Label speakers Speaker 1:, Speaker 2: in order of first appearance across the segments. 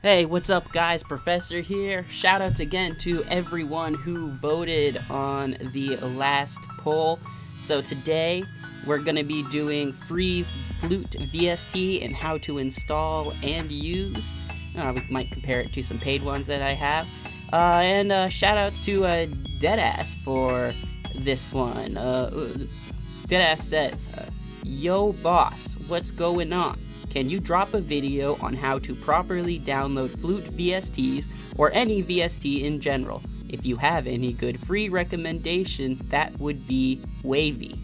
Speaker 1: Hey, what's up guys? Professor here. Shoutouts again to everyone who voted on the last poll. So today we're going to be doing free Flute VST and how to install and use. We might compare it to some paid ones that I have. And shoutouts to Deadass for this one. Deadass says, yo boss, what's going on? Can you drop a video on how to properly download Flute VSTs or any VST in general? If you have any good free recommendation, that would be wavy.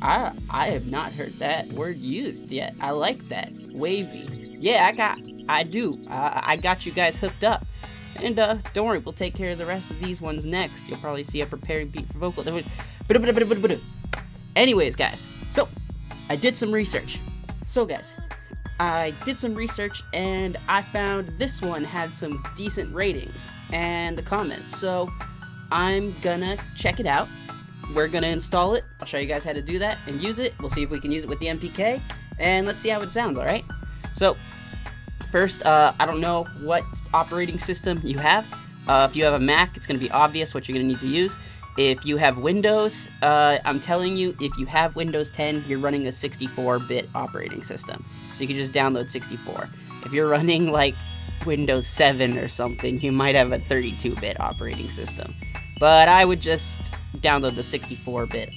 Speaker 1: I have not heard that word used yet. I like that. Wavy. Yeah, I do. I got you guys hooked up. And don't worry, we'll take care of the rest of these ones next. You'll probably see a preparing beat for vocal. Anyways, guys, so I did some research. I did some research and I found this one had some decent ratings and the comments. So I'm gonna check it out. We're gonna install it. I'll show you guys how to do that and use it. We'll see if we can use it with the MPK and let's see how it sounds, alright? So first, I don't know what operating system you have. If you have a Mac, it's gonna be obvious what you're gonna need to use. If you have Windows, I'm telling you, if you have Windows 10, you're running a 64-bit operating system. So you can just download 64. If you're running like Windows 7 or something, you might have a 32-bit operating system. But I would just download the 64-bit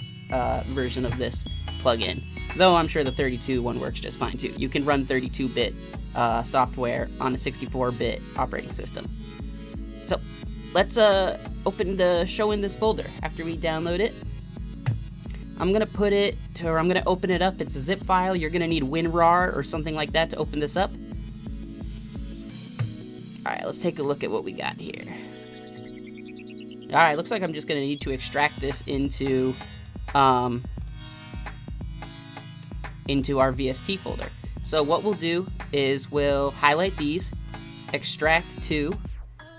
Speaker 1: version of this plugin. Though I'm sure the 32 one works just fine too. You can run 32-bit software on a 64-bit operating system. So let's open the show in this folder after we download it. I'm gonna open it up. It's a zip file. You're gonna need WinRAR or something like that to open this up. Alright, let's take a look at what we got here. Alright, looks like I'm just gonna need to extract this into our VST folder. So what we'll do is we'll highlight these, extract to.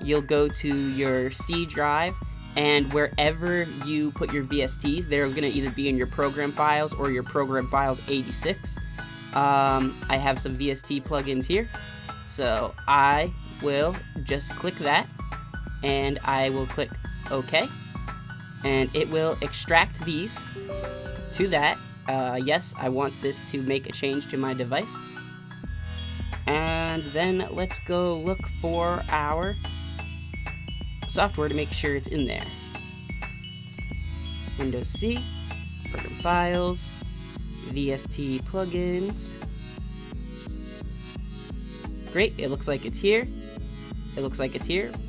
Speaker 1: You'll go to your C drive, and wherever you put your VSTs, they're going to either be in your program files or your program files 86. I have some VST plugins here, so I will just click that, and I will click OK, and it will extract these to that. Yes, I want this to make a change to my device. And then let's go look for our software to make sure it's in there. Windows C, program files, VST plugins. Great, it looks like it's here.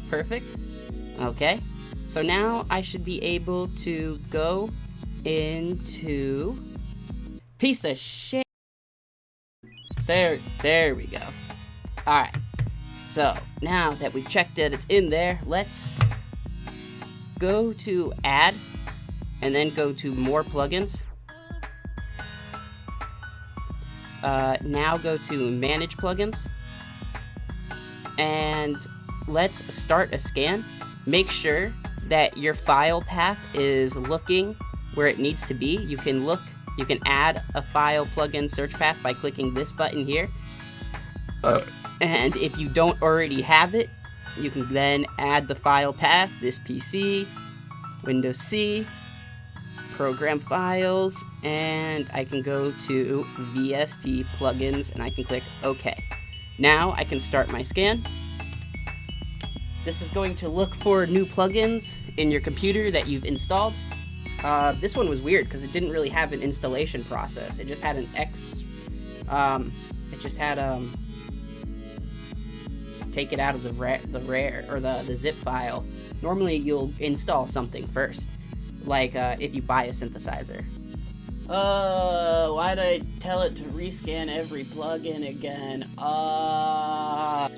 Speaker 1: Perfect. Okay, so now I should be able to go into piece of shit. There we go. Alright. So, now that we've checked that it's in there, let's go to Add, and then go to More Plugins. Now go to Manage Plugins, and let's start a scan. Make sure that your file path is looking where it needs to be. You can add a file plugin search path by clicking this button here. And if you don't already have it, you can then add the file path, this PC, Windows C, program files, and I can go to VST plugins and I can click OK. Now I can start my scan. This is going to look for new plugins in your computer that you've installed. This one was weird because it didn't really have an installation process. It just had an take it out of the zip file. Normally you'll install something first, like if you buy a synthesizer. Why'd I tell it to rescan every plugin again?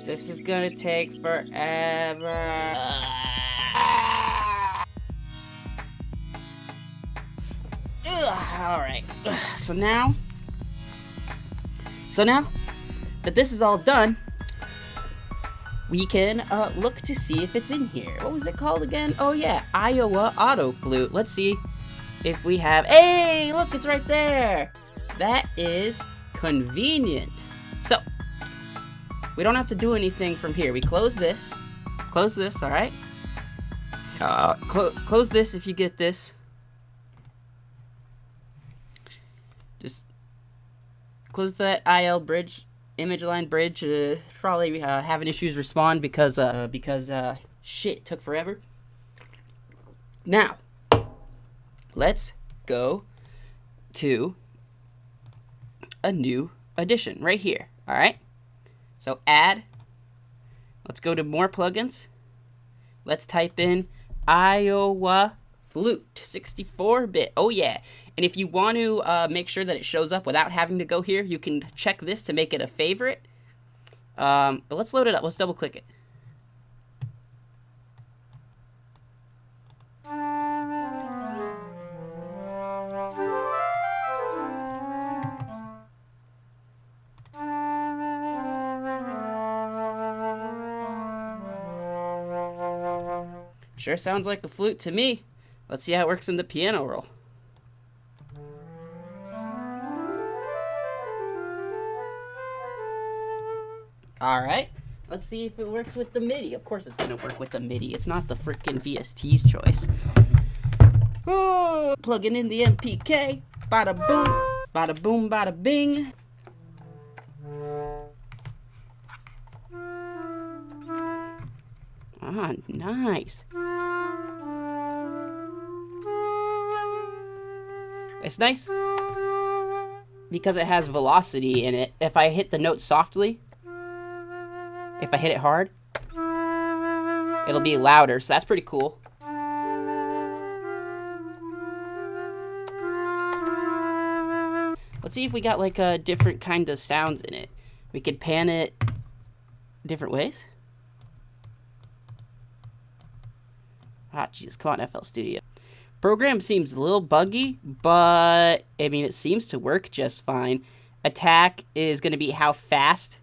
Speaker 1: This is gonna take forever. Alright, so now that this is all done, we can look to see if it's in here. What was it called again? Oh yeah, Iowa Auto Flute. Let's see if we have... Hey, look, it's right there. That is convenient. So, We don't have to do anything from here. We close this, all right? Close this if you get this. Just close that IL bridge, image line bridge. Probably having issues respond because shit took forever. Now, let's go to a new addition right here. All right. So add. Let's go to more plugins. Let's type in Iowa Flute 64-bit. Oh yeah. And if you want to make sure that it shows up without having to go here, you can check this to make it a favorite. But let's load it up. Let's double click it. Sure sounds like the flute to me. Let's see how it works in the piano roll. Alright, let's see if it works with the Midi. Of course it's going to work with the Midi. It's not the frickin' VST's choice. Ooh, plugging in the MPK. Bada boom, bada boom, bada bing. Ah, nice. It's nice because it has velocity in it. If I hit the note softly, if I hit it hard, it'll be louder, so that's pretty cool. Let's see if we got like a different kind of sounds in it. We could pan it different ways. Ah, Jesus, come on, FL Studio. Program seems a little buggy, but I mean, it seems to work just fine. Attack is going to be how fast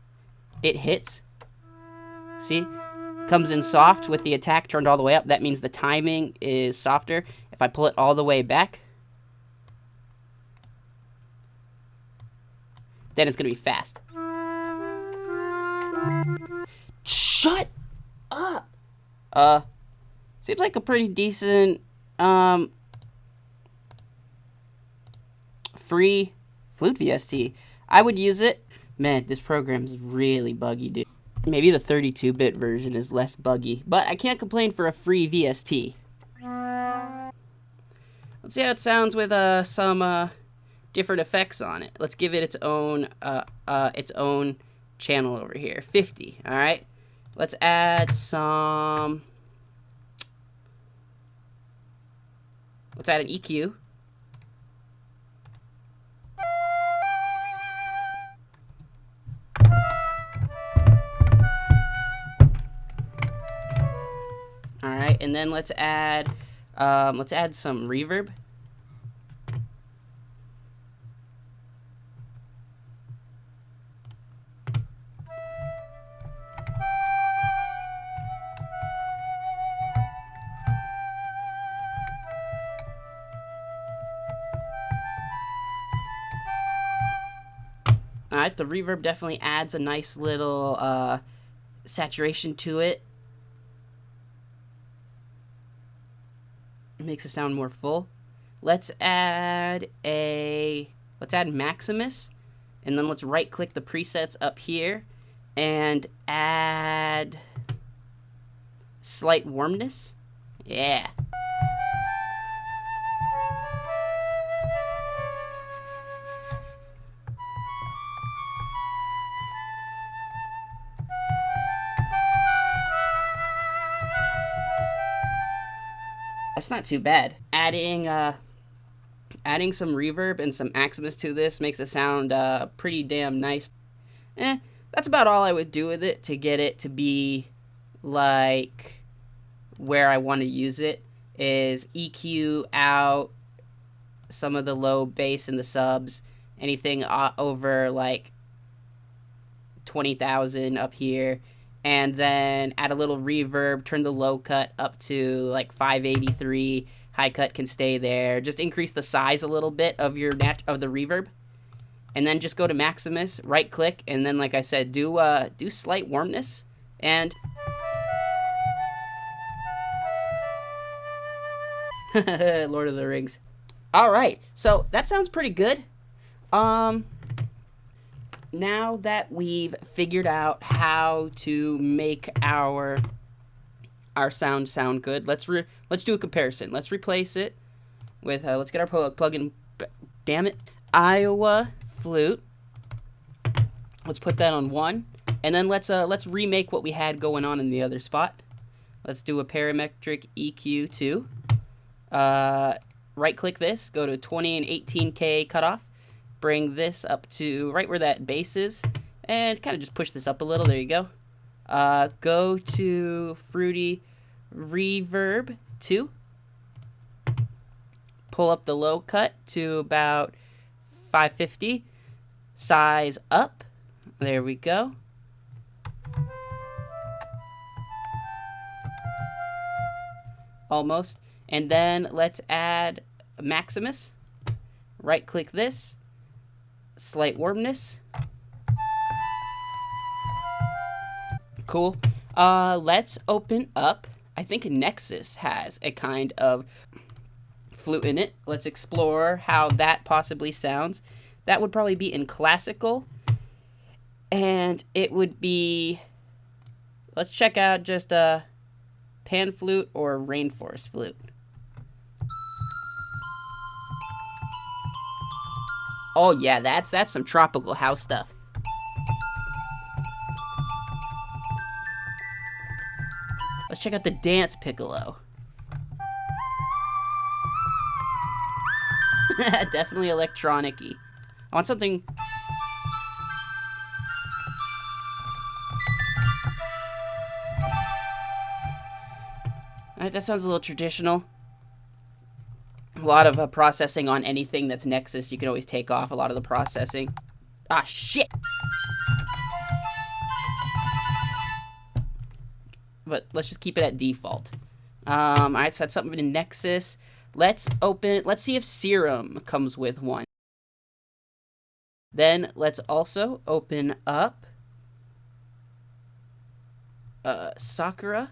Speaker 1: it hits. See? Comes in soft with the attack turned all the way up. That means the timing is softer. If I pull it all the way back, then it's going to be fast. Shut up! Seems like a pretty decent free Flute VST. I would use it. Man, this program is really buggy, dude. Maybe the 32-bit version is less buggy, but I can't complain for a free VST. Let's see how it sounds with some different effects on it. Let's give it its own channel over here. 50, all right? Let's add some... Let's add an EQ. All right, and then let's add some reverb. Alright, the reverb definitely adds a nice little saturation to it. It makes it sound more full. Let's add Maximus, and then let's right click the presets up here and add slight warmness. Yeah. That's not too bad. Adding some reverb and some Maximus to this makes it sound pretty damn nice. That's about all I would do with it to get it to be like where I want to use it. Is EQ out some of the low bass in the subs, anything over like 20,000 up here, and then add a little reverb, turn the low cut up to like 583, high cut can stay there. Just increase the size a little bit of your of the reverb, and then just go to Maximus, right click, and then like I said, do slight warmness, and Lord of the Rings. All right, so that sounds pretty good. Now that we've figured out how to make our sound good, let's do a comparison. Let's replace it with let's get our plugin. Damn it, Iowa Flute. Let's put that on 1, and then let's remake what we had going on in the other spot. Let's do a parametric EQ 2. Right click this, go to 20 and 18K cutoff. Bring this up to right where that bass is, and kind of just push this up a little. There you go. Go to Fruity Reverb 2. Pull up the low cut to about 550. Size up. There we go. Almost. And then let's add Maximus. Right click this. Slight warmness. Cool. Let's open up. I think Nexus has a kind of flute in it. Let's explore how that possibly sounds. That would probably be in classical. And it would be, let's check out just a pan flute or rainforest flute. Oh yeah, that's some tropical house stuff. Let's check out the dance piccolo. Definitely electronic-y. I want something. Alright, that sounds a little traditional. A lot of processing on anything that's Nexus. You can always take off a lot of the processing. Ah, shit! But let's just keep it at default. Alright, so that's something in Nexus. Let's see if Serum comes with one. Then let's also open up Sakura.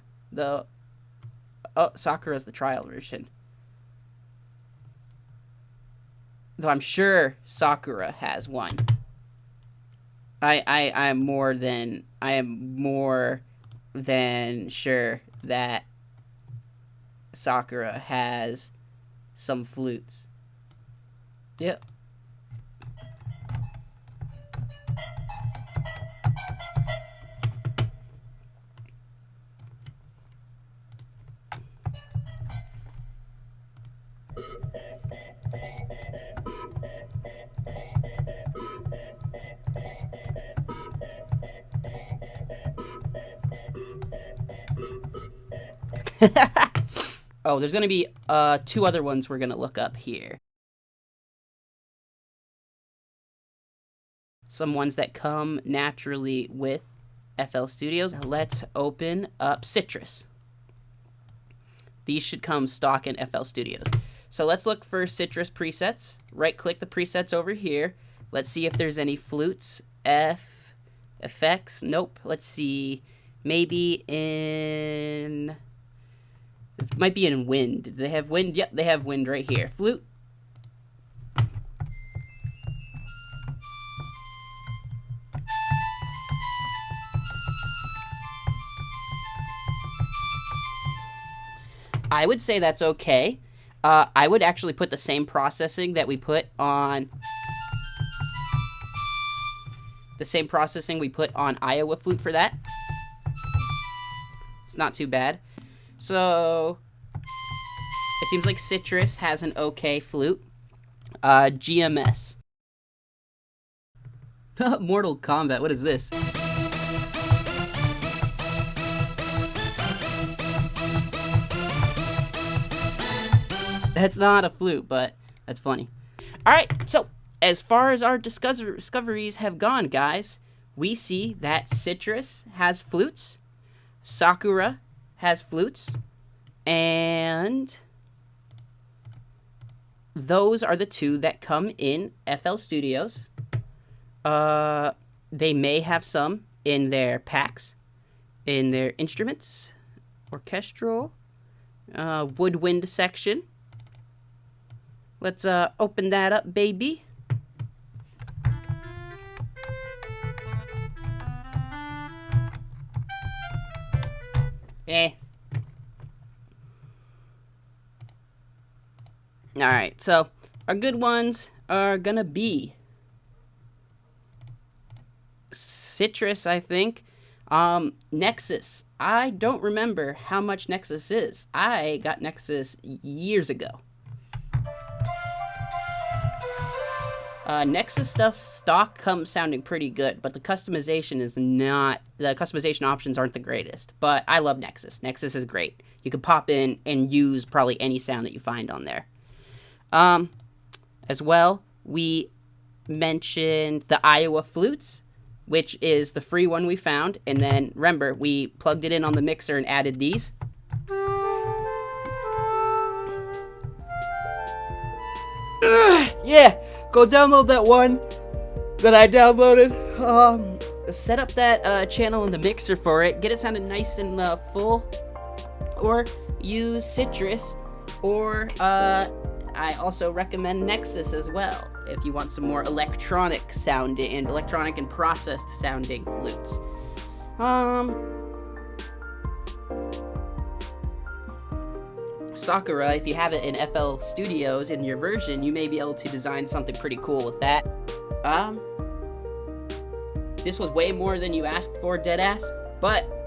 Speaker 1: Sakura's the trial version. Though I'm sure Sakura has one. I am more than sure that Sakura has some flutes. Yep. Oh, there's gonna be 2 other ones we're gonna look up here. Some ones that come naturally with FL Studios. Let's open up Citrus. These should come stock in FL Studios. So let's look for Citrus presets. Right click the presets over here. Let's see if there's any flutes. Effects. Nope. Let's see. Maybe in... It might be in wind. Do they have wind? Yep, they have wind right here. Flute. I would say that's okay. I would actually put the same processing that we put on... The same processing we put on Iowa Flute for that. It's not too bad. So, it seems like Citrus has an okay flute. GMS. Mortal Kombat, what is this? That's not a flute, but that's funny. Alright, so, as far as our discoveries have gone, guys, we see that Citrus has flutes, Sakura has flutes, and those are the 2 that come in FL Studios. They may have some in their packs, in their instruments, orchestral, woodwind section. Let's open that up, baby. Alright, so our good ones are gonna be Citrus, I think. Nexus. I don't remember how much Nexus is. I got Nexus years ago. Nexus stuff stock comes sounding pretty good, but the customization is not, the customization options aren't the greatest. But I love Nexus. Nexus is great. You can pop in and use probably any sound that you find on there. As well, we mentioned the Iowa flutes, which is the free one we found. And then remember, we plugged it in on the mixer and added these. Yeah, go download that one that I downloaded. Set up that channel in the mixer for it. Get it sounding nice and full. Or use Citrus. Or I also recommend Nexus as well, if you want some more electronic sounding and electronic and processed sounding flutes. Sakura, if you have it in FL Studios in your version, you may be able to design something pretty cool with that. This was way more than you asked for, deadass, but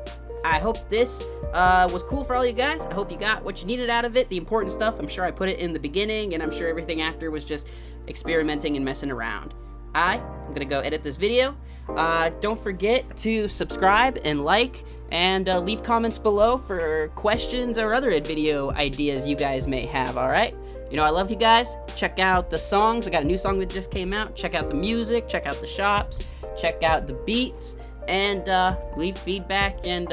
Speaker 1: I hope this was cool for all you guys. I hope you got what you needed out of it, the important stuff. I'm sure I put it in the beginning, and I'm sure everything after was just experimenting and messing around. I'm gonna go edit this video. Don't forget to subscribe and like, and leave comments below for questions or other video ideas you guys may have, alright? You know, I love you guys. Check out the songs. I got a new song that just came out. Check out the music, check out the shops, check out the beats, and leave feedback. And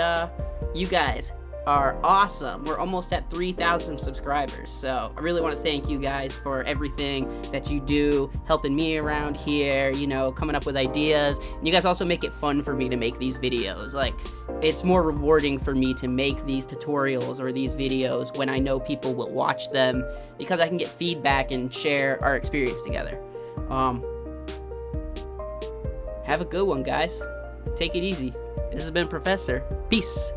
Speaker 1: you guys are awesome. We're almost at 3,000 subscribers, so I really want to thank you guys for everything that you do, helping me around here, you know, coming up with ideas. And you guys also make it fun for me to make these videos. Like, it's more rewarding for me to make these tutorials or these videos when I know people will watch them, because I can get feedback and share our experience together. Have a good one, guys. Take it easy. This has been Professor. Peace.